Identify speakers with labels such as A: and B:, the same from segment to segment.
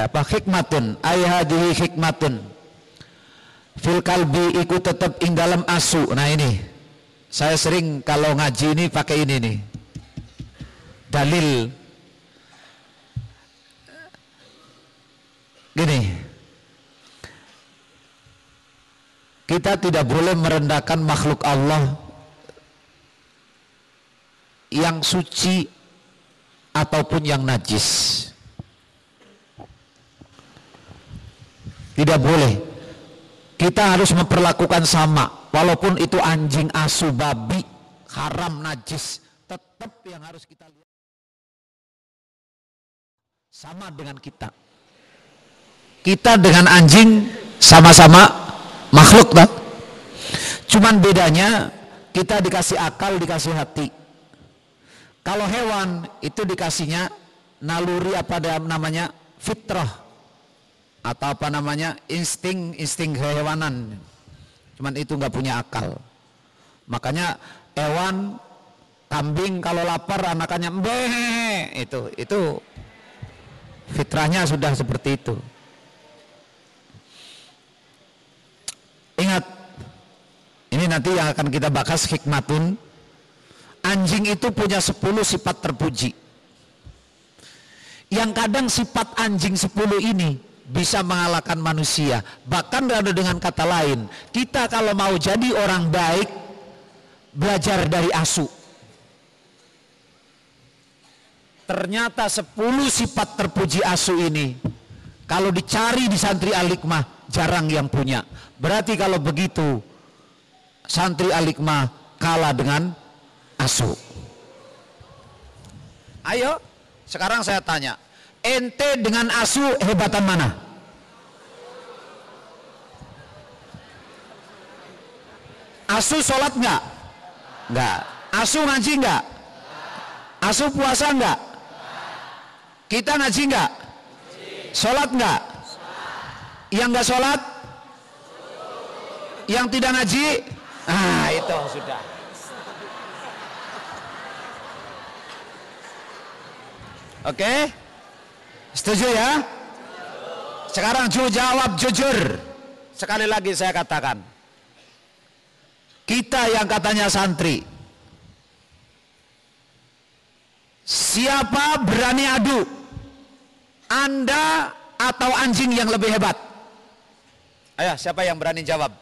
A: apa hikmatun ay hadhihi hikmatun fil kalbi iku tetep ing dalam asu. Nah ini saya sering kalau ngaji ini pakai ini nih dalil gini, kita tidak boleh merendahkan makhluk Allah yang suci ataupun yang najis. Tidak boleh. Kita harus memperlakukan sama, walaupun itu anjing, asu, babi, haram, najis, tetap yang harus kita lihat sama dengan kita. Kita dengan anjing sama-sama makhluk, tak? Cuman bedanya kita dikasih akal, dikasih hati. Kalau hewan itu dikasihnya naluri apa namanya fitrah atau apa namanya insting kehewanan. Cuman itu nggak punya akal. Makanya hewan kambing kalau lapar anakannya mbeh, itu fitrahnya sudah seperti itu. Ingat, ini nanti yang akan kita bahas hikmatun. Anjing itu punya 10 sifat terpuji. Yang kadang sifat anjing 10 ini bisa mengalahkan manusia. Bahkan dengan kata lain, kita kalau mau jadi orang baik, belajar dari asu. Ternyata 10 sifat terpuji asu ini, kalau dicari di santri Al-Hikmah, jarang yang punya. Berarti kalau begitu, santri Al-Hikmah kalah dengan asu. Ayo, sekarang saya tanya, ente dengan asu hebatan mana? Asu sholat enggak? Enggak. Asu ngaji enggak? Asu puasa enggak? Kita ngaji enggak? Sholat enggak? Yang enggak sholat? Yang tidak ngaji? Ah, itu sudah. Oke? Setuju ya? Sekarang jawab jujur. Sekali lagi saya katakan, kita yang katanya santri, siapa berani adu? Anda atau anjing yang lebih hebat? Ayo, siapa yang berani jawab?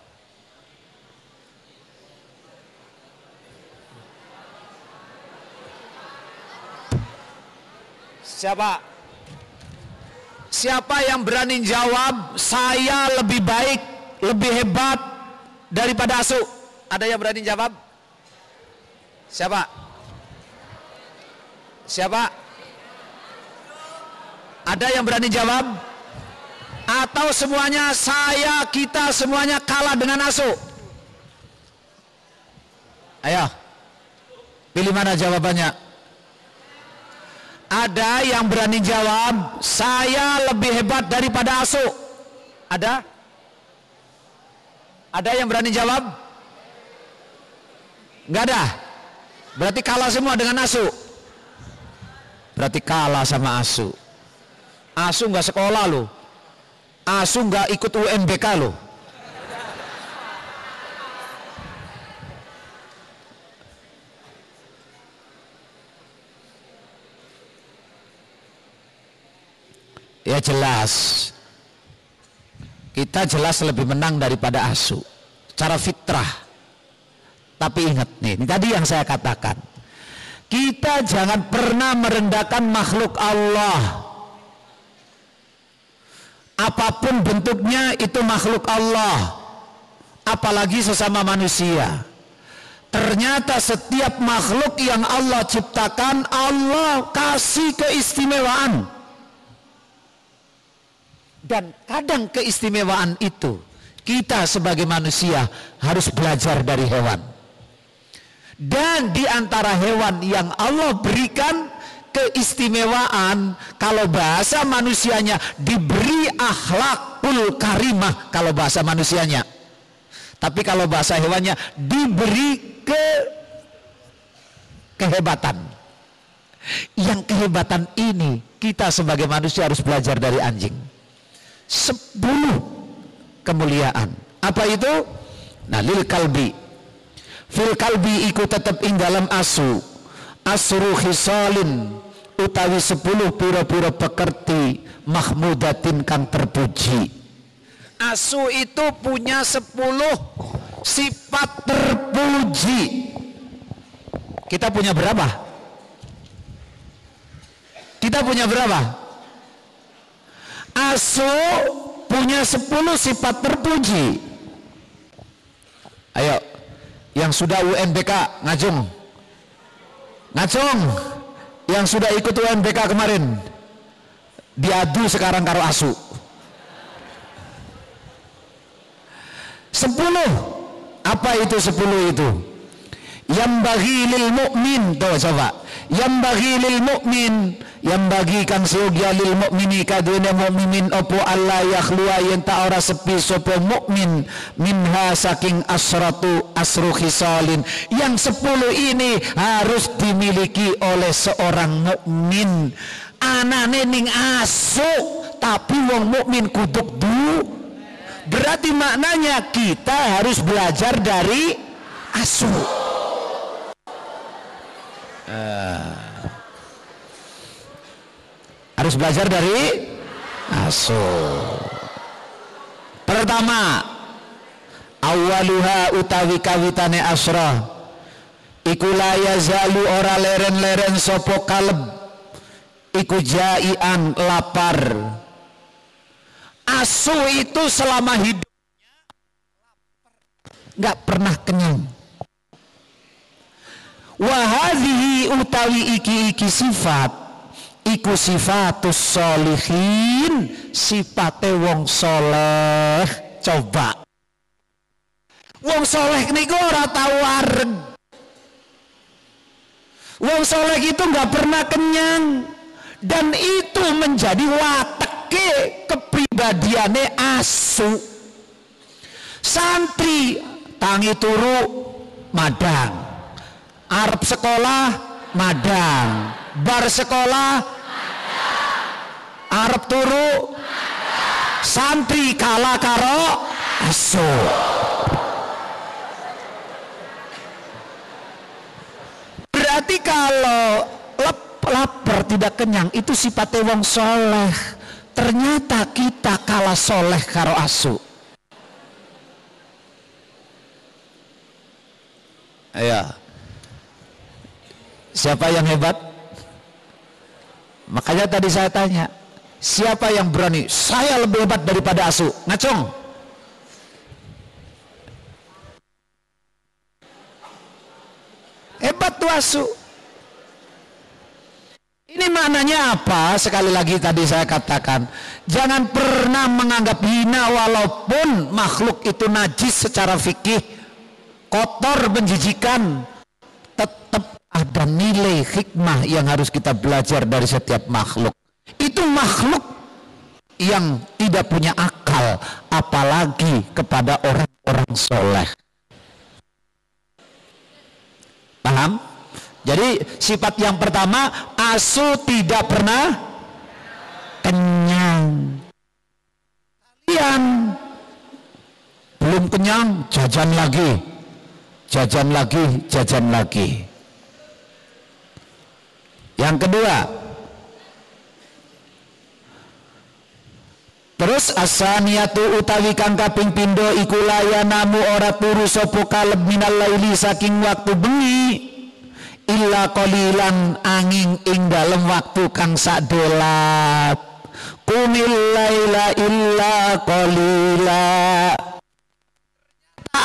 A: Siapa yang berani jawab saya lebih baik, lebih hebat daripada asu? Ada yang berani jawab? Siapa? Ada yang berani jawab? Atau semuanya kita semuanya kalah dengan asu? Ayo, pilih mana jawabannya? Ada yang berani jawab saya lebih hebat daripada asu? Ada? Ada yang berani jawab? Enggak ada. Berarti kalah semua dengan asu. Berarti kalah sama asu. Asu enggak sekolah loh. Asu enggak ikut UMBK loh. Ya jelas, kita jelas lebih menang daripada asu secara fitrah. Tapi ingat nih, ini tadi yang saya katakan, kita jangan pernah merendahkan makhluk Allah. Apapun bentuknya itu makhluk Allah, apalagi sesama manusia. Ternyata setiap makhluk yang Allah ciptakan, Allah kasih keistimewaan. Dan kadang keistimewaan itu kita sebagai manusia harus belajar dari hewan. Dan di antara hewan yang Allah berikan keistimewaan, kalau bahasa manusianya diberi akhlakul karimah kalau bahasa manusianya. Tapi kalau bahasa hewannya diberi kehebatan. Yang kehebatan ini kita sebagai manusia harus belajar dari anjing. 10 kemuliaan. Apa itu? Nah, lil kalbi, fil kalbi iku tetep ing dalam asu, asru khisalin utawi 10 pura-pura pekerti mahmudatin kang terpuji. Asu itu punya 10 sifat terpuji. Kita punya berapa? Kita punya berapa? Asu punya 10 sifat terpuji. Ayo, yang sudah UNBK ngajung. Ngajung. Yang sudah ikut UNBK kemarin. Diadu sekarang karo asu. 10. Apa itu 10 itu? Yang bagi lil mu'min. Tuh coba. Yang bagi lil mu'min, yang bagi kang seugya lil mu'mini kadune mu'minin opo Allah yakhlua yen ta ora sepi sapa mukmin minha saking asru khisalin. Yang 10 ini harus dimiliki oleh seorang mukmin. Anane ning asu tapi wong mukmin kuduk du. Berarti maknanya kita harus belajar dari asu. Harus belajar dari asu. Pertama, awaluha utawi kawitane asra iku la yazalu ora leren-leren sapa kaleb iku jaian lapar. Asu itu selama hidupnya nggak pernah kenyang. Wahadhihi utawi iki sifat iku sifatus sholihin, sifate wong soleh. Coba wong soleh niku ora tau areg. Wong soleh itu nggak pernah kenyang, dan itu menjadi wateke kepribadiane asu. Santri tangi turu madang, arep sekolah madang, bar sekolah madang, arep turu madang. Santri kalah karo asu. Berarti kalau lapar tidak kenyang itu sifatnya wong soleh. Ternyata kita kalah soleh karo asu. Ayo, siapa yang hebat? Makanya tadi saya tanya, siapa yang berani? Saya lebih hebat daripada asu. Ngacung. Hebat tuh asu. Ini maknanya apa? Sekali lagi tadi saya katakan, jangan pernah menganggap hina walaupun makhluk itu najis secara fikih, kotor, menjijikan. Tetap ada nilai hikmah yang harus kita belajar dari setiap makhluk. Itu makhluk yang tidak punya akal, apalagi kepada orang-orang soleh. Paham? Jadi sifat yang pertama, asu tidak pernah kenyang. Kalian belum kenyang, jajan lagi, jajan lagi, jajan lagi. Yang kedua, terus asaniyatu utawi kang kaping pindho iku layanamu ora turu sapa kaleb minal laili saking waktu bengi illa qalilan angin ing dalem waktu kang sadolat. Qumil laila illa qalila.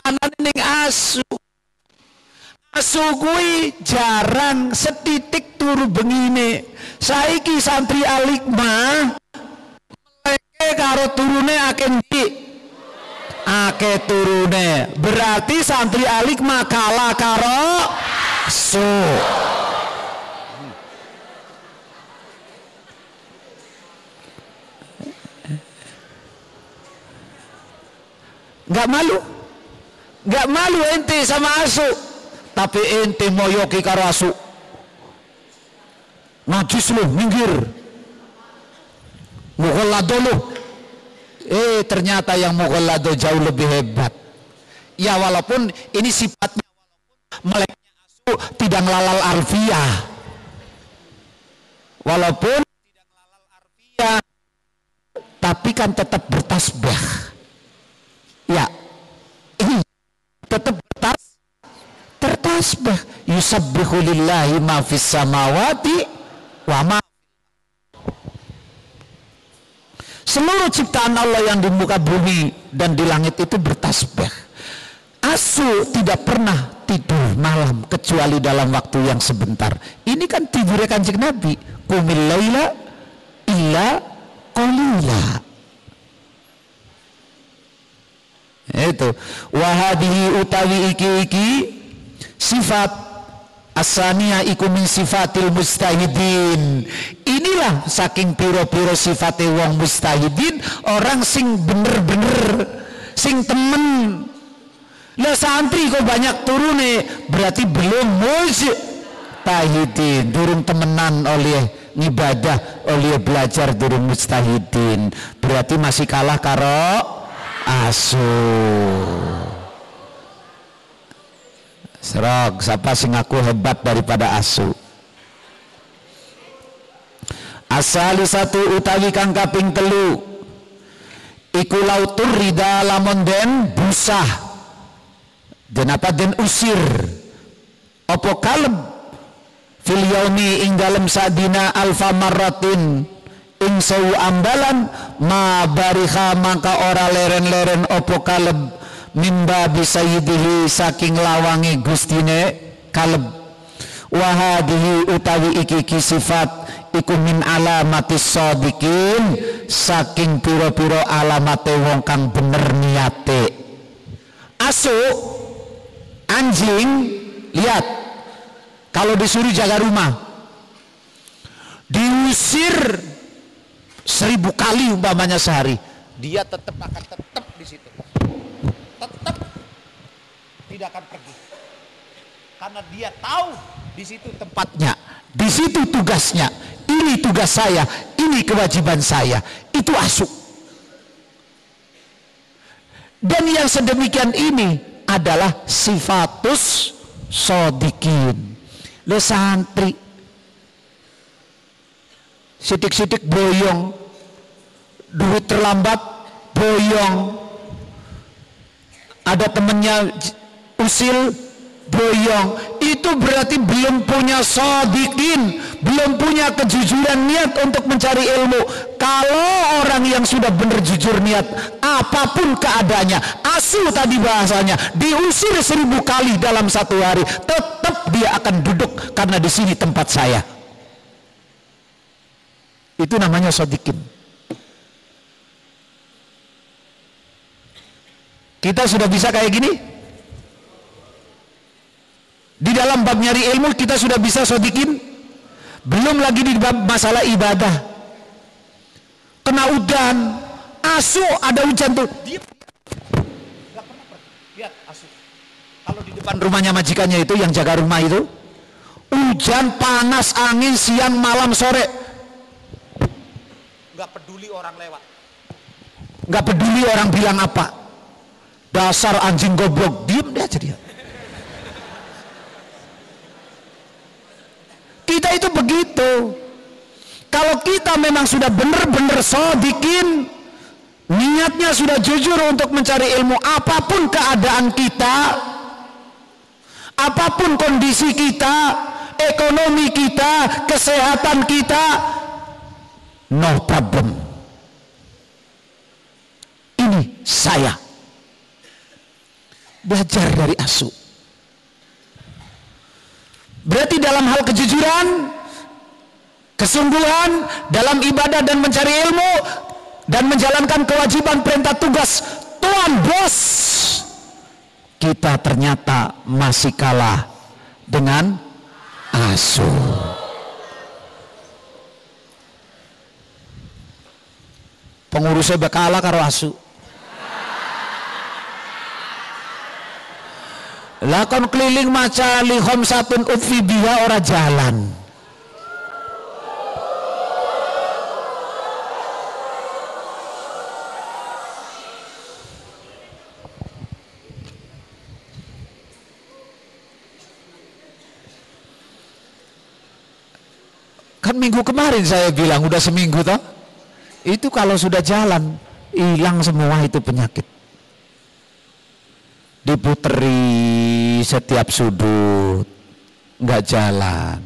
A: Anane ning asu. Asu kuwi jarang setitik turu bengine. Saiki santri alikmah meleke karo turune akeh ndi? Akeh turune. Berarti santri alikmah kalah karo asu. Nggak malu? Nggak malu ente sama asu, tapi ente moyoki karo asu. Najis lu, minggir. Mughalladhu lu. Ternyata yang mughallado jauh lebih hebat. Ya walaupun ini sifatnya, meleknya asu tidak ngelalal arfiah. Walaupun tidak ngelalal arfiah, tapi kan tetap bertasbih. Ya, tetap bertasbih. Yusabbihu lillahi ma fis samawati wa ma. Seluruh ciptaan Allah yang di muka bumi dan di langit itu bertasbih. Asu tidak pernah tidur malam kecuali dalam waktu yang sebentar. Ini kan tidurnya Kanjeng Nabi. Qumil laila illa qalila. Itu wahadihi utawi iki sifat asania iku min sifatil mustahidin. Inilah saking piro-piro sifate wong mustahidin, orang sing bener-bener sing temen. Lah santri kok banyak turune, berarti belum mustahidin, durung temenan oleh ngibadah, oleh belajar durung mustahidin, berarti masih kalah karo asu. Serok, siapa sing aku hebat daripada asu? Asali satu utawi kang kaping telu iku lautur rida lamun den busah dan apa den usir opo kaleb fil yaumi ing dalem sadina alfa marratin ing sewu ambalan ma bariha maka ora leren-leren opo kaleb mimba bisayyidihi saking lawangi gustine kaleb. Wahadihi utawi iki sifat iku min alamatis shodiqin, saking piro-piro alamate wong kang bener niate. Asu, anjing, lihat, kalau disuruh jaga rumah, diusir 1000 kali umpamanya sehari, dia tetap akan tetap di situ, tetap tidak akan pergi, karena dia tahu di situ tempatnya, di situ tugasnya. Ini tugas saya, ini kewajiban saya. Itu asu. Dan yang sedemikian ini adalah sifatus shodiqin. Le santri sidik-sidik boyong, duit terlambat boyong, ada temennya usil boyong, itu berarti belum punya shodiqin, belum punya kejujuran niat untuk mencari ilmu. Kalau orang yang sudah benar jujur niat, apapun keadaannya, asu tadi bahasanya, diusir 1000 kali dalam satu hari, tetap dia akan duduk karena di sini tempat saya. Itu namanya shodiqin. Kita sudah bisa kayak gini? Di dalam bab nyari ilmu kita sudah bisa shodiqin, belum lagi di bab masalah ibadah. Kena udan, asu ada hujan tuh, diam, nggak pernah pergi. Lihat asu, kalau di depan rumahnya majikannya itu yang jaga rumah itu, hujan, panas, angin, siang, malam, sore, nggak peduli orang lewat, nggak peduli orang bilang apa, dasar anjing goblok, diam deh aja dia. Kita itu begitu. Kalau kita memang sudah benar-benar shodiqin, niatnya sudah jujur untuk mencari ilmu, apapun keadaan kita, apapun kondisi kita, ekonomi kita, kesehatan kita, no problem. Ini saya. Belajar dari asu. Berarti dalam hal kejujuran, kesungguhan dalam ibadah dan mencari ilmu dan menjalankan kewajiban perintah tugas Tuan Bos, kita ternyata masih kalah dengan asu. Pengurusnya bakal karo asu. Lakon keliling maca lihom satun utfi biha ora jalan. Kan minggu kemarin saya bilang udah seminggu toh. Itu kalau sudah jalan hilang semua itu penyakit. Diputeri setiap sudut nggak jalan.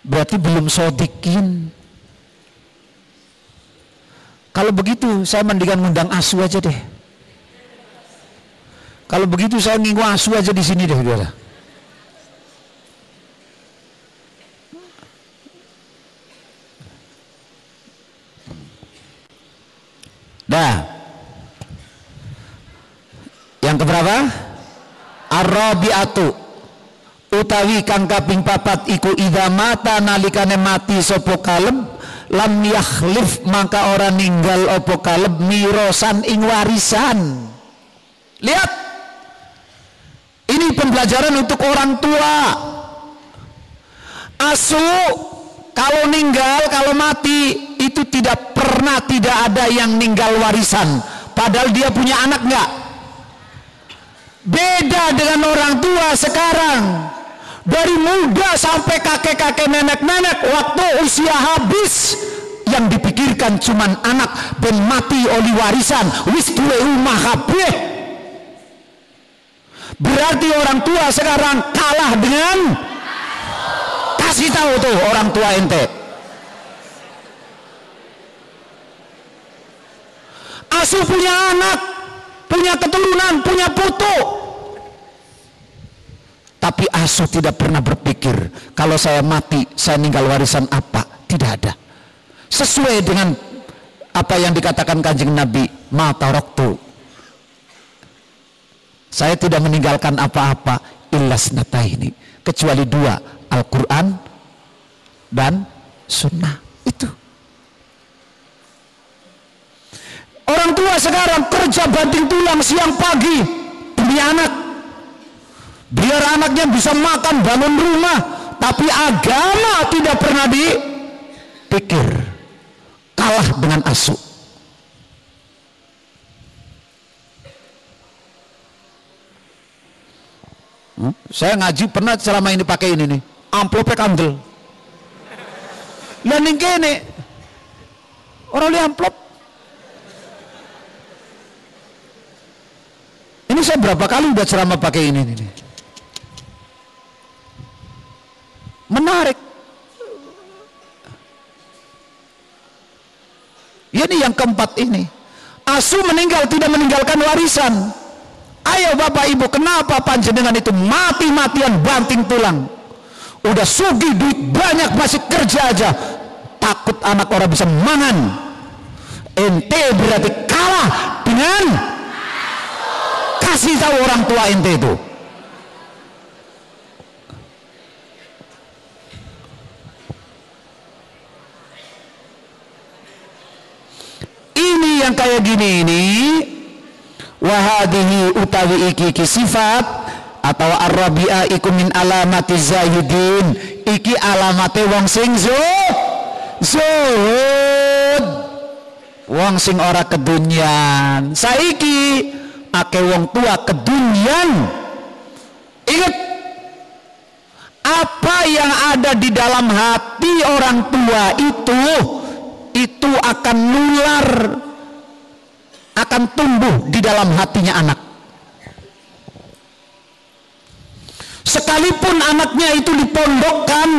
A: Berarti belum sodikin. Kalau begitu saya mendingan ngundang asu aja deh. Kalau begitu saya nginggu asu aja di sini deh, saudara. Dah. Yang keberapa? Ar-rabi'atu utawi kang kaping papat iku idza mata nalikane mati sapa kaleb lam yakhlif maka ora ninggal apa kaleb mirosan ing warisan. Lihat, ini pembelajaran untuk orang tua. Asu kalau ninggal, kalau mati itu tidak pernah tidak ada yang ninggal warisan, padahal dia punya anak enggak. Beda dengan orang tua sekarang, dari muda sampai kakek-kakek nenek-nenek, waktu usia habis yang dipikirkan cuman anak ben mati oleh warisan wis duwe omah kabeh. Berarti orang tua sekarang kalah dengan, kasih tahu tuh orang tua ente, asu punya anak, punya keturunan, punya putu, tapi asu tidak pernah berpikir kalau saya mati saya ninggal warisan apa. Tidak ada. Sesuai dengan apa yang dikatakan Kanjeng Nabi, ma taraktu, saya tidak meninggalkan apa-apa illas nataini, kecuali dua, Al-Quran dan Sunnah. Itu orang tua sekarang kerja banting tulang siang pagi demi anak, biar anaknya bisa makan, bangun rumah, tapi agama tidak pernah dipikir. Kalah dengan asu. Saya ngaji pernah selama ini pakai ini nih, amplopnya kandel. Lah ning kene orang li amplop. Ini saya berapa kali udah ceramah pakai ini nih. Menarik. Ini yang keempat ini. Asu meninggal tidak meninggalkan warisan. Ayo Bapak Ibu, kenapa panjenengan itu mati-matian banting tulang? Udah sugih, duit banyak, masih kerja aja, takut anak orang bisa mangan. Ente berarti kalah dengan, kasih tahu orang tua ente itu. Ini yang kayak gini ini, wahadihi utawi iki sifat atau ar-rabi'ah iku min alamati zahidin, iki alamate wong sing zuhud, wong sing ora kedunyan. Saiki ake wong tua kedunyan. Ingat, apa yang ada di dalam hati orang tua itu akan nular, akan tumbuh di dalam hatinya anak. Sekalipun anaknya itu dipondokkan,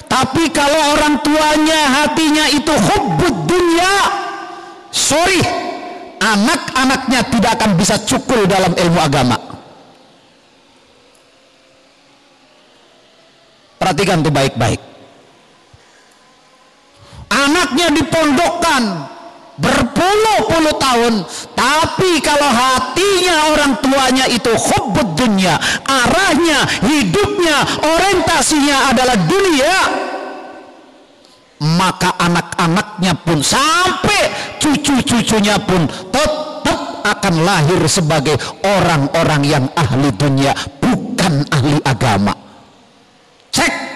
A: tapi kalau orang tuanya hatinya itu hubbud dunya, sorry, anak-anaknya tidak akan bisa cukul dalam ilmu agama. Perhatikan tuh baik-baik. Anaknya dipondokkan berpuluh-puluh tahun, tapi kalau hatinya orang tuanya itu hubbud dunya, arahnya, hidupnya, orientasinya adalah dunia, maka anak-anaknya pun sampai cucu-cucunya pun tetap akan lahir sebagai orang-orang yang ahli dunia, bukan ahli agama. Cek.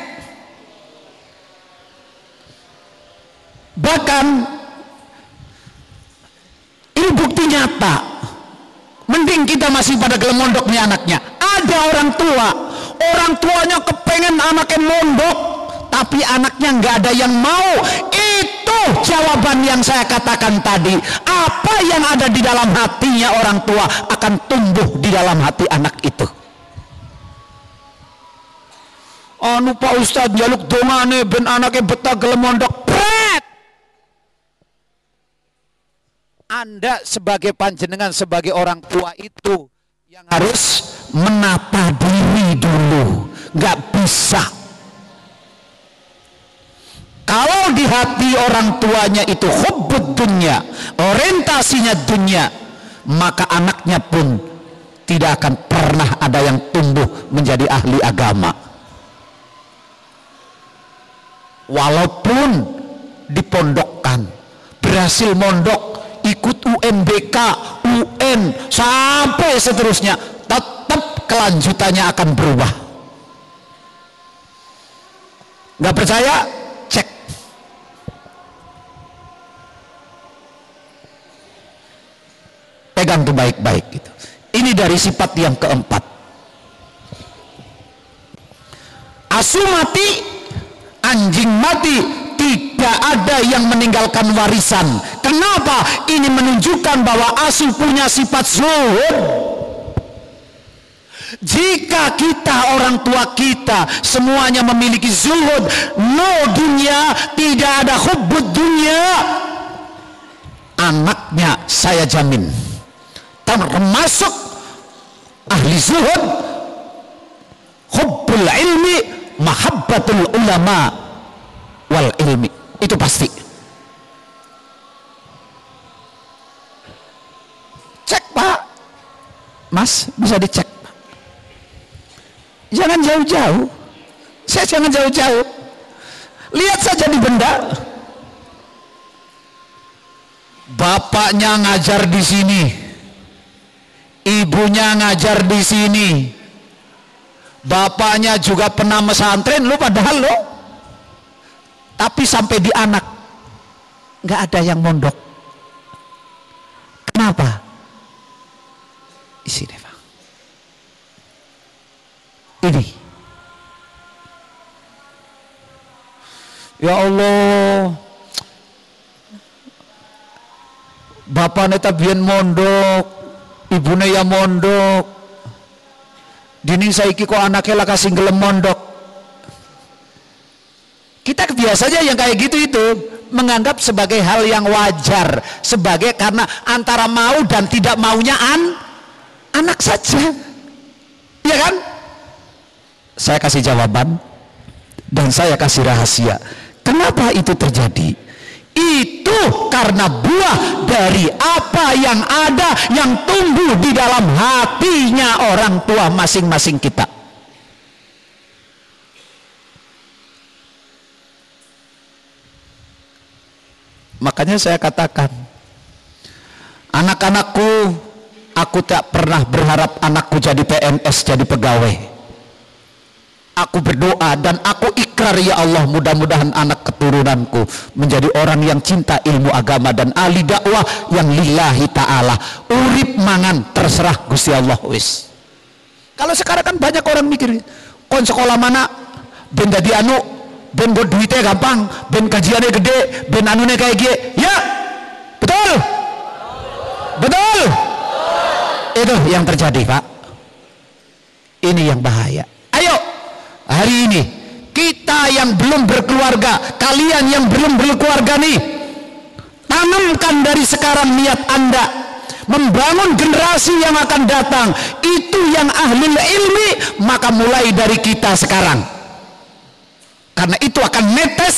A: Bahkan ini bukti nyata. Mending kita masih pada gelem mondok nih anaknya. Ada orang tuanya kepengen anaknya mondok, tapi anaknya nggak ada yang mau. Itu jawaban yang saya katakan tadi. Apa yang ada di dalam hatinya orang tua akan tumbuh di dalam hati anak itu. Anu Pak Ustadz jaluk dongane ben anaknya betah gelem mondok. Anda sebagai panjenengan, sebagai orang tua itu yang harus menata diri dulu. Gak bisa. Kalau di hati orang tuanya itu hubbud dunya, orientasinya dunya, maka anaknya pun tidak akan pernah ada yang tumbuh menjadi ahli agama. Walaupun dipondokkan, berhasil mondok, ikut UNBK, UN, sampai seterusnya, tetap kelanjutannya akan berubah. Nggak percaya? Cek. Pegang tuh baik-baik gitu. Ini dari sifat yang keempat. Asu mati, anjing mati, tidak ada yang meninggalkan warisan. Kenapa? Ini menunjukkan bahwa asu punya sifat zuhud. Jika kita, orang tua kita semuanya memiliki zuhud, no dunia, tidak ada hubbud dunia, anaknya saya jamin termasuk ahli zuhud, hubbul ilmi, mahabbatul ulama wal ilmi. Itu pasti. Cek Pak, Mas, bisa dicek. Jangan jauh-jauh. Saya jangan jauh-jauh. Lihat saja di benda. Bapaknya ngajar di sini, ibunya ngajar di sini, bapaknya juga pernah pesantren lo, padahal lo. Tapi sampai di anak nggak ada yang mondok. Kenapa? Di sini Pak. Ini. Ya Allah, bapaknya tabian mondok, ibunya ya mondok. Dini saiki kok anaknya lah kasih gelem mondok. Kita biasanya yang kayak gitu itu menganggap sebagai hal yang wajar, sebagai karena antara mau dan tidak maunya anak saja, ya kan? Saya kasih jawaban dan saya kasih rahasia. Kenapa itu terjadi? Itu karena buah dari apa yang ada, yang tumbuh di dalam hatinya orang tua masing-masing kita. Makanya saya katakan, anak-anakku, aku tak pernah berharap anakku jadi PNS, jadi pegawai. Aku berdoa dan aku ikrar, ya Allah, mudah-mudahan anak keturunanku menjadi orang yang cinta ilmu agama dan ahli dakwah yang lillahi ta'ala. Urip mangan terserah Gusti Allah wis. Kalau sekarang kan banyak orang mikir, kon sekolah mana ben dadi anu, ben buat duitnya gampang, ben kajiannya gede, ben anunya kayak gini. Ya, betul? Betul? Itu yang terjadi Pak. Ini yang bahaya. Ayo, hari ini kita yang belum berkeluarga, kalian yang belum berkeluarga nih, tanamkan dari sekarang niat Anda membangun generasi yang akan datang itu yang ahlul ilmi, maka mulai dari kita sekarang, karena itu akan netes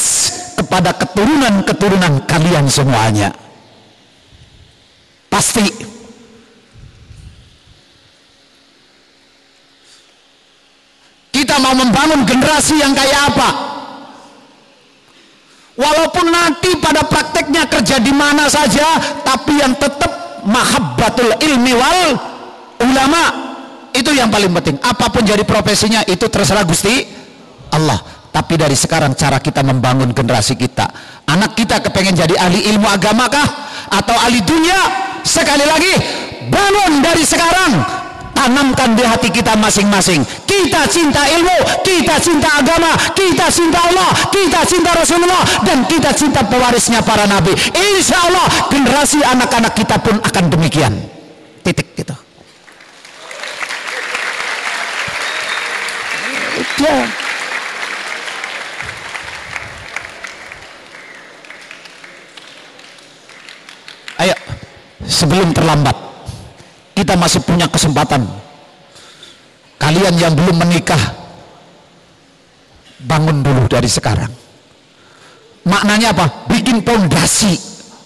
A: kepada keturunan-keturunan kalian semuanya. Pasti. Kita mau membangun generasi yang kayak apa? Walaupun nanti pada prakteknya kerja di mana saja, tapi yang tetap mahabbatul ilmi wal ulama, itu yang paling penting. Apapun jadi profesinya itu terserah Gusti Allah. Tapi dari sekarang cara kita membangun generasi kita. Anak kita kepengen jadi ahli ilmu agama kah? Atau ahli dunia? Sekali lagi, bangun dari sekarang. tanamkan di hati kita masing-masing. Kita cinta ilmu, kita cinta agama, kita cinta Allah, kita cinta Rasulullah, dan kita cinta pewarisnya para nabi. Insya Allah generasi anak-anak kita pun akan demikian. Titik gitu. Ya. Ayo, sebelum terlambat, kita masih punya kesempatan. Kalian yang belum menikah, bangun dulu dari sekarang. Maknanya apa? Bikin fondasi,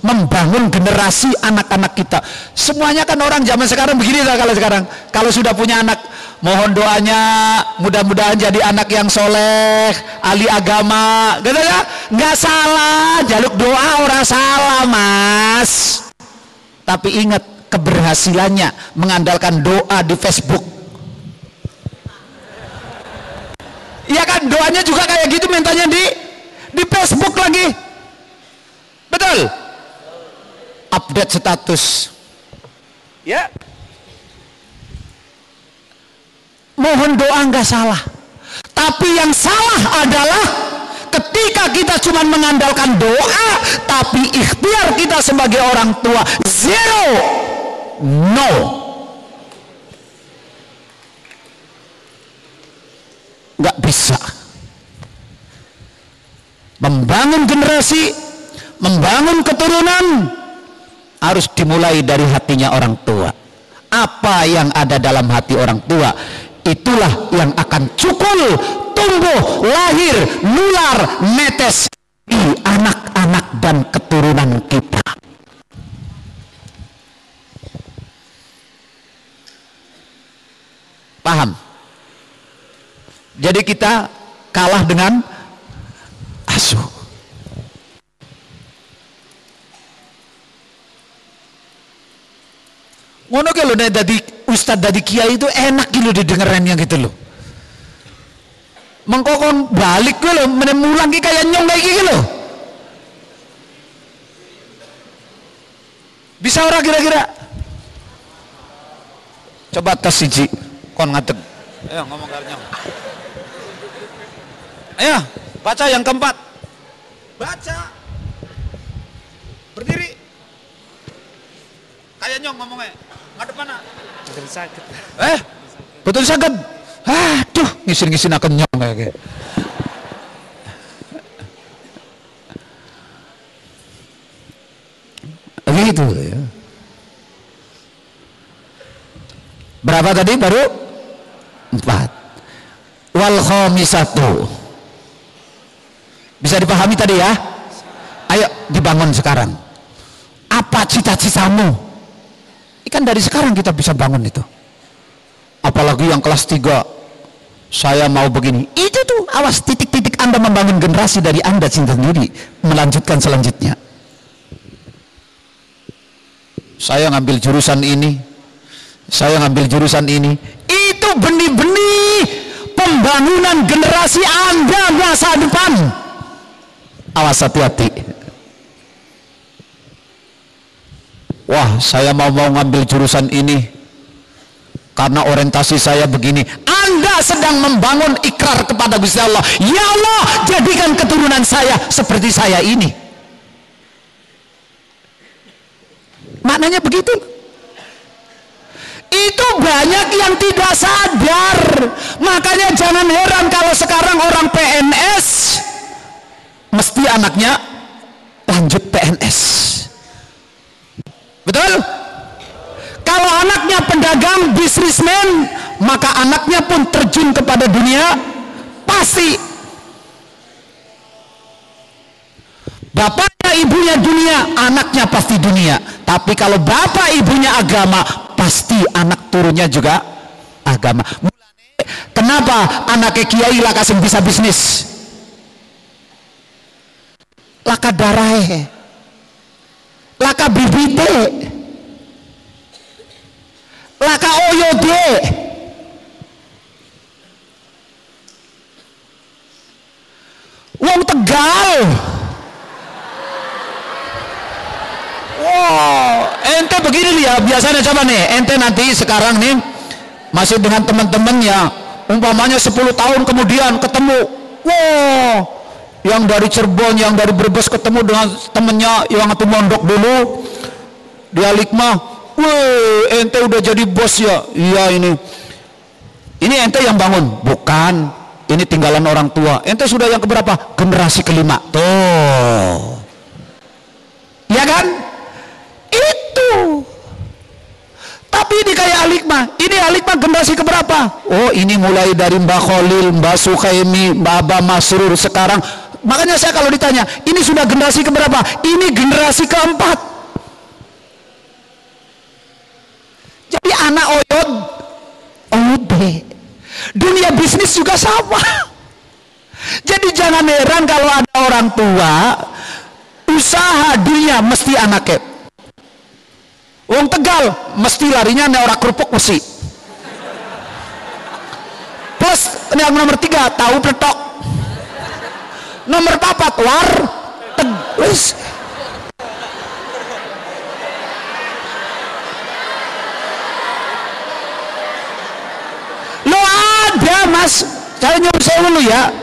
A: membangun generasi anak-anak kita. Semuanya kan orang zaman sekarang begini lah. Kalau sekarang, kalau sudah punya anak, mohon doanya, mudah-mudahan jadi anak yang soleh, ahli agama, gitu ya. Nggak salah, jaluk doa orang salah, Mas. Tapi ingat, keberhasilannya mengandalkan doa di Facebook. Iya kan, doanya juga kayak gitu, mintanya di Facebook lagi. Betul? Update status. Ya. Mohon doa nggak salah. Tapi yang salah adalah ketika kita cuma mengandalkan doa, tapi ikhtiar kita sebagai orang tua zero, no. Nggak bisa. Membangun generasi, membangun keturunan harus dimulai dari hatinya orang tua. Apa yang ada dalam hati orang tua, itulah yang akan cukul, tumbuh, lahir, nular, netes di anak-anak dan keturunan kita. Paham? Jadi kita kalah dengan asuh. Ngono ke lo nek dadi ustad, dadi kiai itu enak gitu didengerin yang gitu loh. Mengkokon balik gue lo menemulang kayak nyong kayak gitu loh. Bisa orang kira-kira? Coba tes siji kon ngadeg. Ayo ngomong karo nyong. Ayo baca yang keempat. Baca. Berdiri. Kayak nyong ngomongnya. Ngadep mana? Betul sakit. Betul sakit. Aduh, ngisin-ngisin akan nyong kayak. Gitu ya. Berapa tadi baru? 4. Wal khamisatu. Bisa dipahami tadi ya? Ayo dibangun sekarang. Apa cita-citamu? Ikan dari sekarang kita bisa bangun itu. Apalagi yang kelas 3, saya mau begini. Itu tuh, awas, titik-titik Anda membangun generasi dari Anda sendiri, melanjutkan selanjutnya. Saya ngambil jurusan ini, saya ngambil jurusan ini. Itu benih-benih pembangunan generasi Anda masa depan. Awas, hati-hati. Wah, saya mau ngambil jurusan ini karena orientasi saya begini. Anda sedang membangun ikrar kepada Gusti Allah. Ya Allah, jadikan keturunan saya seperti saya ini. Maknanya begitu. Itu banyak yang tidak sadar. Makanya jangan heran kalau sekarang orang PNS mesti anaknya lanjut PNS. Betul? Kalau anaknya pedagang, bisnismen, maka anaknya pun terjun kepada dunia pasti. Bapaknya ibunya dunia, anaknya pasti dunia. Tapi kalau bapak ibunya agama, pasti anak turunnya juga agama. Kenapa anaknya kiai lah kasih bisa bisnis? Laka darahe, laka bibite, laka oyode. Wong Tegal. Wow, ente begini ya biasanya. Coba nih, ente nanti sekarang nih masih dengan teman-temannya, umpamanya 10 tahun kemudian ketemu, wow, yang dari Cirebon, yang dari Brebes ketemu dengan temennya yang itu mondok dulu di Alikma, weh, ente udah jadi bos ya? Iya, ini ente yang bangun? Bukan, ini tinggalan orang tua. Ente sudah yang keberapa? Generasi kelima. Tuh, ya kan? Itu. Tapi ini kayak Alikma, ini Alikma generasi keberapa? Oh, ini mulai dari Mbak Khalil, Mbak Sukaimi, Mbak Aba Masrur sekarang. Makanya saya kalau ditanya, ini sudah generasi keberapa? Ini generasi keempat. Jadi anak oyod, dunia bisnis juga sama. Jadi jangan heran kalau ada orang tua usaha dunia mesti anaknya. Wong Tegal mesti larinya nek ora kerupuk mesti. Plus yang nomor 3 tahu pletok. Nomor 4 war wis. Lo ada mas, saya nyuruh saya dulu ya.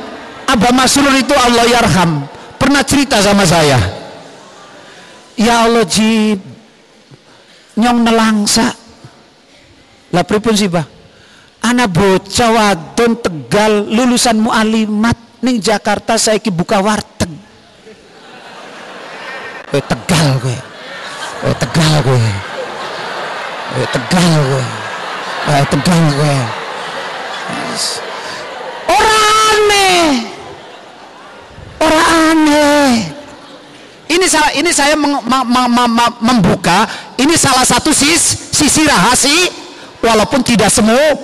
A: Abah Masrur itu Allah yarham pernah cerita sama saya. Ya Allah Jib, nyong nelangsa lah pripun sih bah, anak bocah wadon Tegal lulusan mualimat ning Jakarta saiki buka warteg. Tegal gue, Tegal gue, Tegal gue, Tegal gue. Orang aneh. Ini saya membuka. Ini salah satu sisi rahasia, walaupun tidak semua,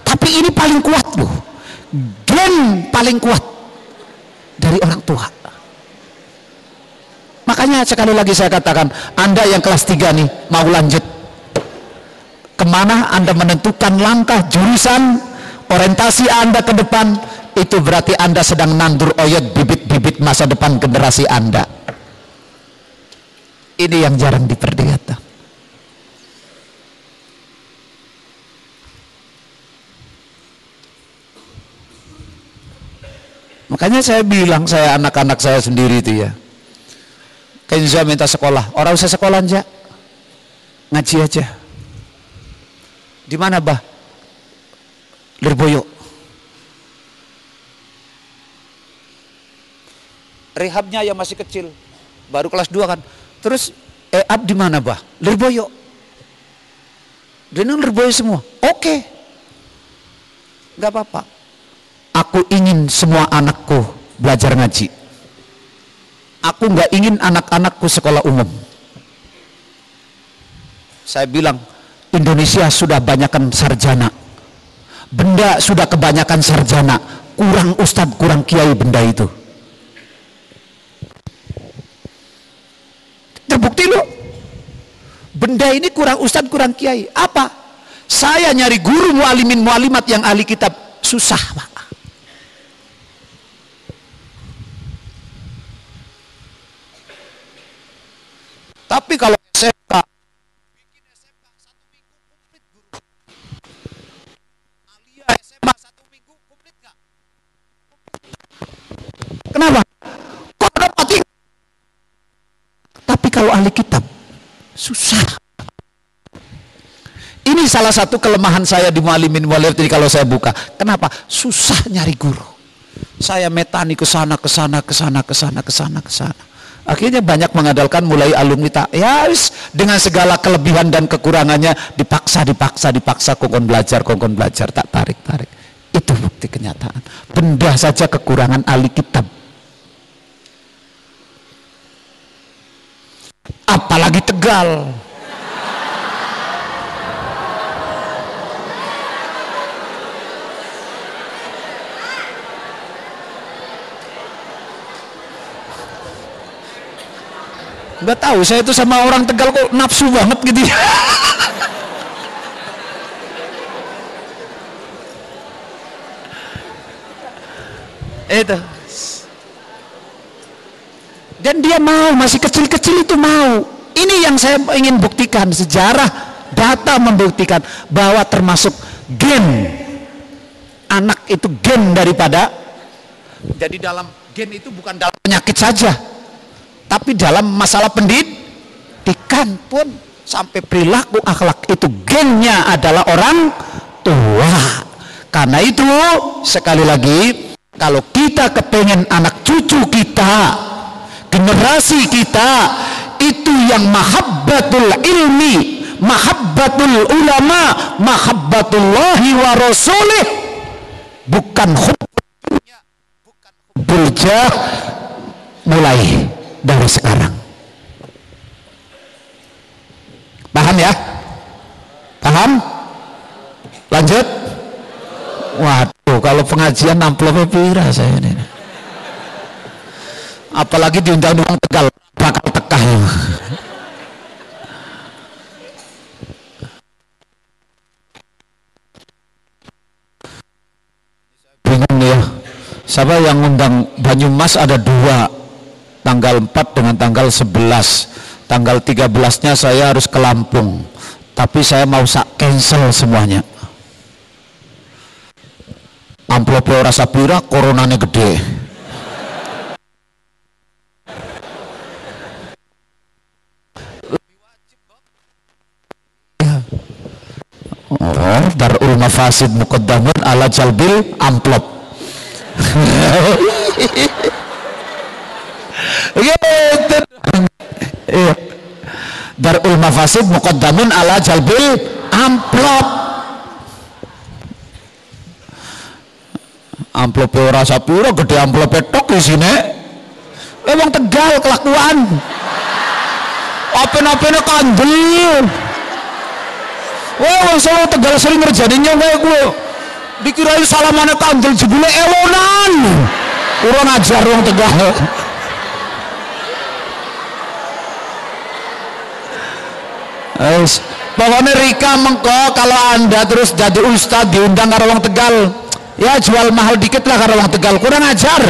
A: tapi ini paling kuat loh. Gen paling kuat dari orang tua. Makanya sekali lagi saya katakan, Anda yang kelas 3 nih mau lanjut kemana, Anda menentukan langkah jurusan orientasi Anda ke depan, itu berarti Anda sedang nandur oyot bibit-bibit masa depan generasi Anda. Ini yang jarang diperlihatkan. Makanya saya bilang, saya anak-anak saya sendiri itu ya, Kenza minta sekolah, orang usah sekolah aja, ngaji aja. Di mana bah? Lirboyo. Rehabnya yang masih kecil, baru kelas 2 kan. Terus ab di mana bah? Lirboyo. Dia Lirboyo semua. Oke, nggak apa-apa. Aku ingin semua anakku belajar ngaji. Aku nggak ingin anak-anakku sekolah umum. Saya bilang, Indonesia sudah banyakkan sarjana, benda sudah kebanyakan sarjana, kurang ustadz, kurang kiai benda itu. Terbukti loh, benda ini kurang ustadz, kurang kiai. Apa? Saya nyari guru mualimin mualimat yang ahli kitab susah pak. Tapi kalau SMK, bikin SMK 1 minggu komplit guru. Alia SMA 1 minggu komplit gak? Kenapa? Kok dapat ini? Tapi kalau ahli kitab susah. Ini salah satu kelemahan saya di mualimin mualimat ini kalau saya buka. Kenapa? Susah nyari guru. Saya metani ke sana ke sana ke sana ke sana ke sana ke sana. Akhirnya banyak mengandalkan mulai alumni tak ya dengan segala kelebihan dan kekurangannya dipaksa kongkon belajar tak tarik. Itu bukti kenyataan. Benda saja kekurangan ahli kitab. Apalagi Tegal. Nggak tahu, saya itu sama orang Tegal kok nafsu banget gitu ya. Itu. Dan dia mau, masih kecil-kecil itu mau. Ini yang saya ingin buktikan, sejarah data membuktikan bahwa termasuk gen. Anak itu gen daripada, jadi dalam gen itu bukan dalam penyakit saja, tapi dalam masalah pendidikan pun, sampai perilaku akhlak itu gennya adalah orang tua. Karena itu sekali lagi, kalau kita kepengen anak cucu kita, generasi kita itu yang mahabbatul ilmi, mahabbatul ulama, mahabbatullahi wa rasulih, bukan hubbul jah, mulai dari sekarang. Paham ya? Paham? Lanjut. Waduh, kalau pengajian amplopnya pira saya ini. Apalagi diundang orang Tegal, bakal tekah ya. Bingung ya. Siapa yang undang Banyumas ada 2, tanggal 4 dengan tanggal 11. Tanggal 13-nya saya harus ke Lampung, tapi saya mau cancel semuanya. Amplopnya rasa pira, coronanya gede. Oh, darul mafasid muqaddamun ala jalbil amplop. Gitu. Darul mafasid muqaddamun ala jalbil amplop. Amplopnya rasa pura gede, amplopnya tok di sini. Wong Tegal kelakuan. Apen-apennya kandel. Wong Solo Tegal sering ngerjadinya kayak gue. Dikirain salamannya kandel, jebule ewonan. Kurang ajar wong Tegal. Pokoknya Rika mengko kalau anda terus jadi ustad diundang karo wong Tegal, ya jual mahal dikit lah karo wong Tegal, kurang ajar.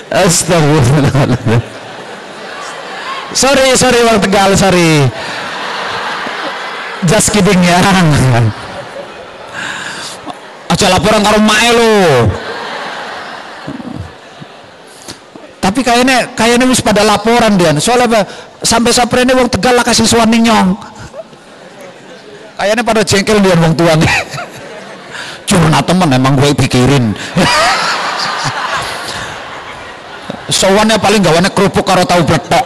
A: Astagfirullahaladzim. Sorry wong Tegal, sorry. Just kidding ya. Aja laporan karo mae lo. Tapi kayaknya wis pada laporan dia. Soalnya apa? Sampai saprene wong Tegal lah kasih suami nyong. Kayaknya pada jengkel dia wong tua nih. Curna temen emang gue pikirin. Sowannya paling gawane kerupuk karo tahu bletok.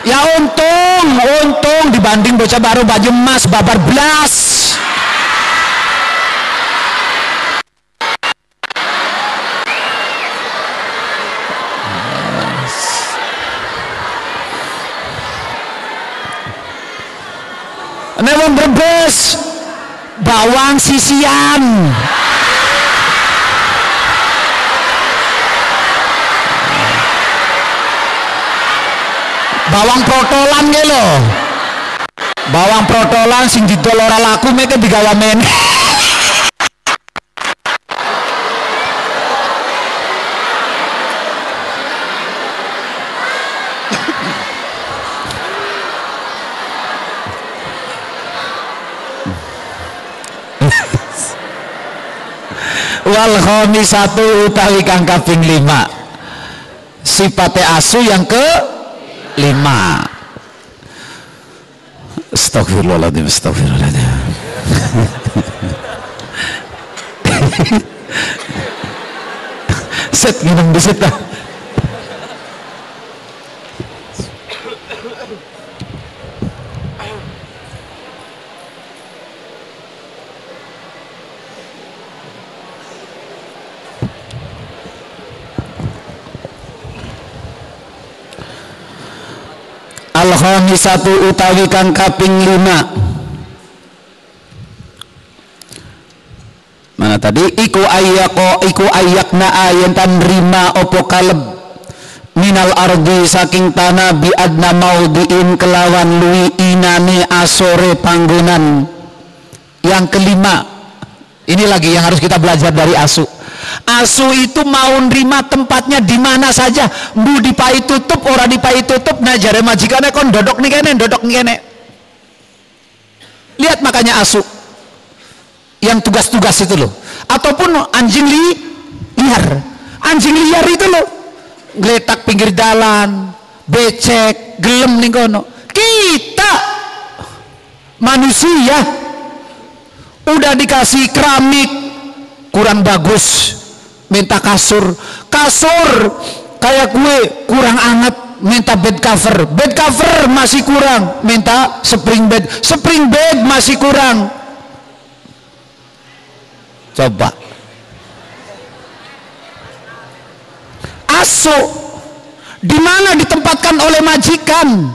A: Ya untung dibanding bocah baru baju emas babar belas. Ini Brebes bawang sisian. Bawang protolan ke lo, bawang protolan sing didol ora laku mereka digawa men. Wal khamisatu utawi kang kaping 5, sifate asu yang ke 5. Astagfirullahaladzim. Set minum di situ. Al-khamisatu utawi kang kaping 5. Mana tadi? Iku ayakna ayen tan rima opo kaleb
B: minal ardi saking tanah bi adna maudiin kelawan lui inane asore panggonan.
A: Yang kelima, ini lagi yang harus kita belajar dari asu. Asu itu mau nerima tempatnya di mana saja. Bu dipai tutup, ora dipai tutup, nah jare majikannya kon dodok nih kene, dodok nih kene. Lihat makanya asu yang tugas-tugas itu loh. Ataupun anjing liar. Anjing liar itu loh, geletak pinggir jalan, becek, gelem nih kono. Kita manusia udah dikasih keramik kurang bagus, minta kasur kayak gue kurang anget, minta bed cover masih kurang, minta spring bed masih kurang. Coba asu di mana ditempatkan oleh majikan,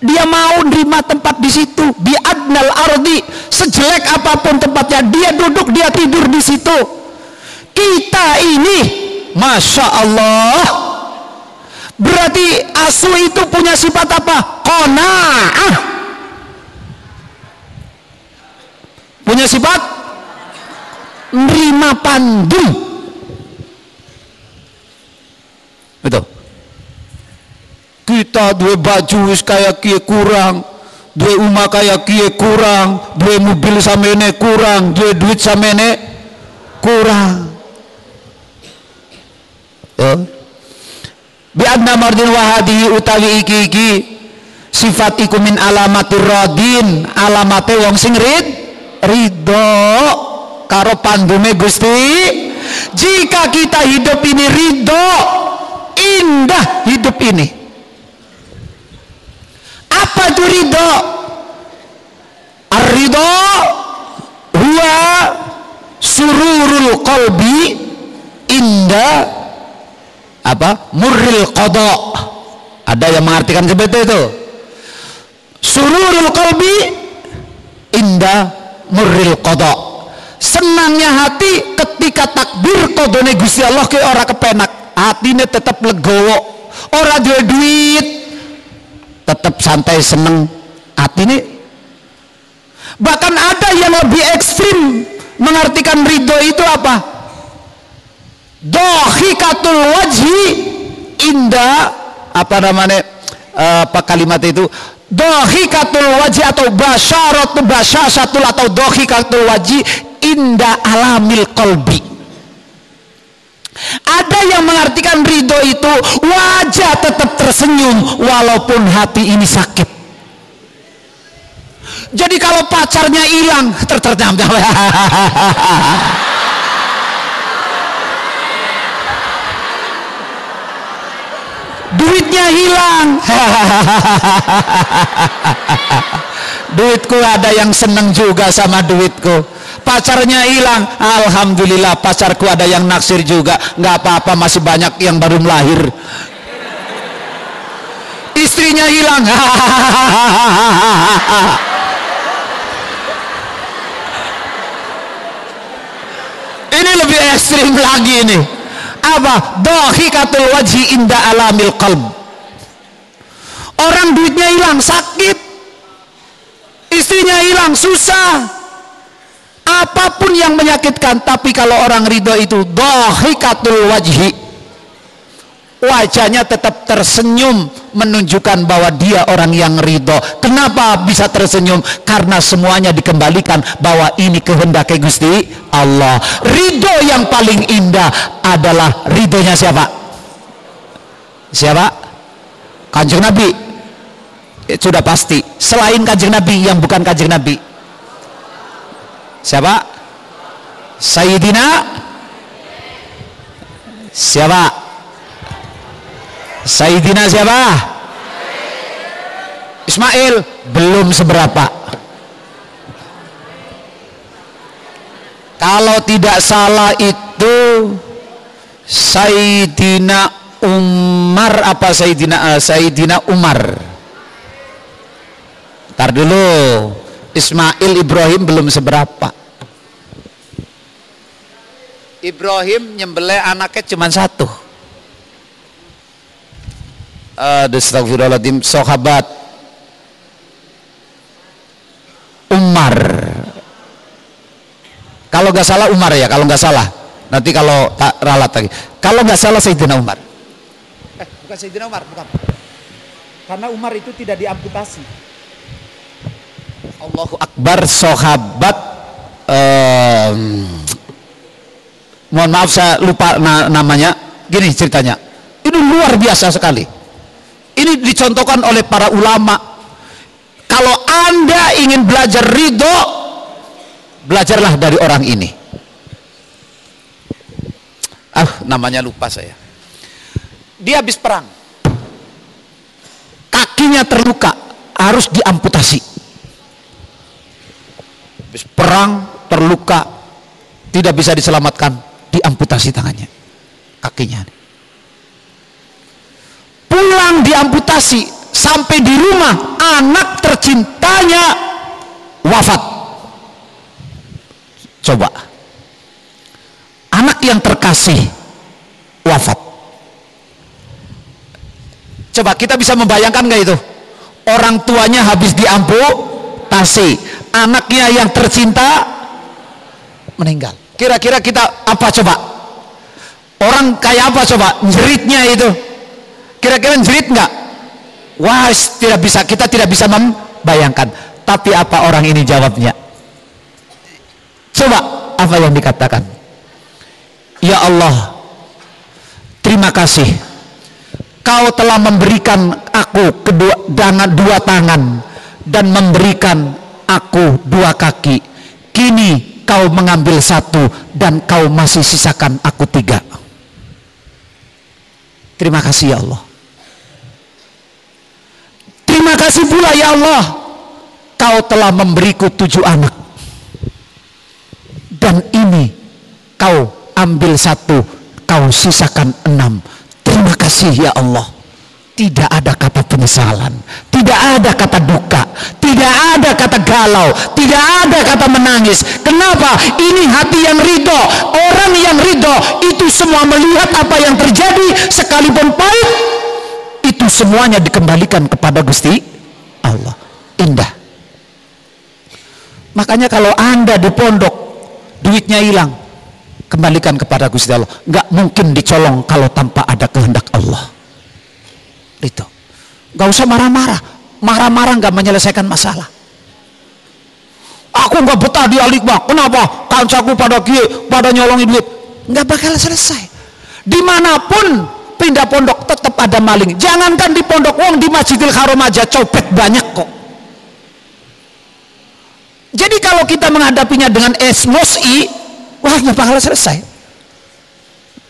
A: dia mau nerima tempat di situ. Bi adnal ardi, sejelek apapun tempatnya, dia duduk, dia tidur di situ. Kita ini, masya Allah, berarti asu itu punya sifat apa? Qanaah. Punya sifat nerima pandu. Betul. Kita dua baju kayak kie kurang, dua rumah kayak kie kurang, dua mobil samene kurang, dua duit samene kurang. Bi adna mardin wahadi utawi iki sifat iku min alamatir radin, alamate wong sing ridho karo pandume Gusti. Jika kita hidup ini ridho, indah hidup ini. Apa itu ridho? Ar-ridho huwa sururul qalbi inda apa? Murril qada. Ada yang mengartikan seperti itu. Sururul qalbi inda murril qada. Senangnya hati ketika takbir qadane Gusti Allah ke ora kepenak. Hatine tetap legowo, ora duit tetap santai seneng hatine. Bahkan ada yang lebih ekstrim mengartikan ridho itu apa? Dohikatul wajhi inda apa namanya, apa kalimat itu, dohikatul wajhi atau basyasatul atau dohikatul wajhi inda alamil qalbi. Ada yang mengartikan ridho itu wajah tetap tersenyum walaupun hati ini sakit. Jadi kalau pacarnya hilang, duitnya hilang, duitku ada yang seneng juga sama duitku. Pacarnya hilang, alhamdulillah pacarku ada yang naksir juga, nggak apa-apa, masih banyak yang baru melahir. Istrinya hilang, ini lebih ekstrim lagi ini. Apa? Dohikatul wajhi inda alamil qalb. Orang duitnya hilang, sakit, istrinya hilang, susah, apapun yang menyakitkan. Tapi kalau orang ridho itu dohikatul wajhi, wajahnya tetap tersenyum menunjukkan bahwa dia orang yang ridho. Kenapa bisa tersenyum? Karena semuanya dikembalikan bahwa ini kehendak Gusti Allah. Ridho yang paling indah adalah ridhonya siapa? Siapa? Kanjeng Nabi. Sudah pasti. Selain Kanjeng Nabi yang bukan Kanjeng Nabi, siapa? Sayyidina siapa? Sayyidina siapa? Ismail. Belum seberapa. Kalau tidak salah itu Sayyidina Umar apa Sayyidina Umar. Ntar dulu, Ismail Ibrahim belum seberapa. Ibrahim nyembelih anaknya cuma satu.
B: Astagfirullahaladzim, sahabat Umar, kalau nggak salah Umar ya, kalau nggak salah, nanti kalau tak ralat lagi, kalau nggak salah Sayyidina Umar.
A: Bukan Sayyidina Umar, bukan. Karena Umar itu tidak diamputasi.
B: Allahu Akbar, sahabat mohon maaf saya lupa namanya. Gini ceritanya, ini luar biasa sekali. Ini dicontohkan oleh para ulama. Kalau Anda ingin belajar ridho, belajarlah dari orang ini. Namanya lupa saya. Dia habis perang, kakinya terluka, harus diamputasi. Habis perang terluka, tidak bisa diselamatkan, diamputasi tangannya, kakinya. Pulang diamputasi, sampai di rumah anak tercintanya wafat. Coba, anak yang terkasih wafat. Coba kita bisa membayangkan nggak itu? Orang tuanya habis diamputasi, anaknya yang tercinta meninggal. Kira-kira kita apa coba? Orang kayak apa coba? Jeritnya itu. Kira-kira jerit nggak? Wah, kita tidak bisa membayangkan. Tapi apa orang ini jawabnya? Coba apa yang dikatakan? Ya Allah, terima kasih. Kau telah memberikan aku dua tangan dan memberikan aku dua kaki. Kini kau mengambil satu dan kau masih sisakan aku 3. Terima kasih ya Allah. Terima kasih pula ya Allah, kau telah memberiku 7 anak dan ini kau ambil 1, kau sisakan 6. Terima kasih ya Allah. Tidak ada kata penyesalan, tidak ada kata duka, tidak ada kata galau, tidak ada kata menangis. Kenapa? Ini hati yang ridho. Orang yang ridho itu semua melihat apa yang terjadi sekalipun pahit, itu semuanya dikembalikan kepada Gusti Allah. Indah. Makanya kalau Anda di pondok duitnya hilang, kembalikan kepada Gusti Allah. Nggak mungkin dicolong kalau tanpa ada kehendak Allah. Itu nggak usah marah-marah. Marah-marah nggak menyelesaikan masalah. Aku nggak betah di Alikbah. Kenapa? Kancaku pada nyolongin duit. Nggak bakal selesai. Dimanapun pindah pondok tetap ada maling. Jangankan di pondok, wong di Masjidil Haram aja copet banyak kok. Jadi kalau kita menghadapinya dengan emosi, wah nggak bakal selesai.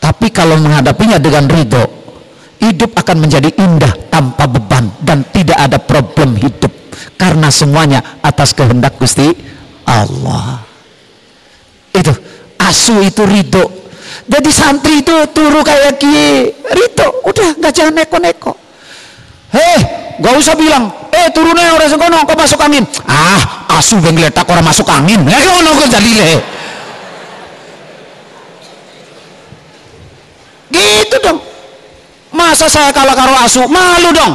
B: Tapi kalau menghadapinya dengan ridho, hidup akan menjadi indah tanpa beban dan tidak ada problem hidup karena semuanya atas kehendak Gusti Allah. Itu asu itu ridho. Jadi santri itu turu kayak kie ridho, udah nggak jangan neko-neko. Gak usah bilang turunnya orang sekono kok masuk angin. Asu bengletak orang masuk angin. Ngono kok jalile. Gitu dong. Masa saya kalah karo asu? Malu dong.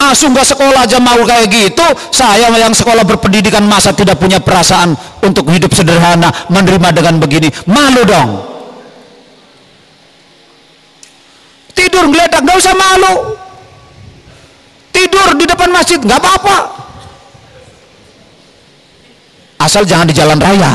B: Asu nggak sekolah aja mau kayak gitu. Saya yang sekolah berpendidikan masa tidak punya perasaan untuk hidup sederhana, menerima dengan begini? Malu dong. Tidur geledak nggak usah malu. Tidur di depan masjid nggak apa-apa. Asal jangan di jalan raya.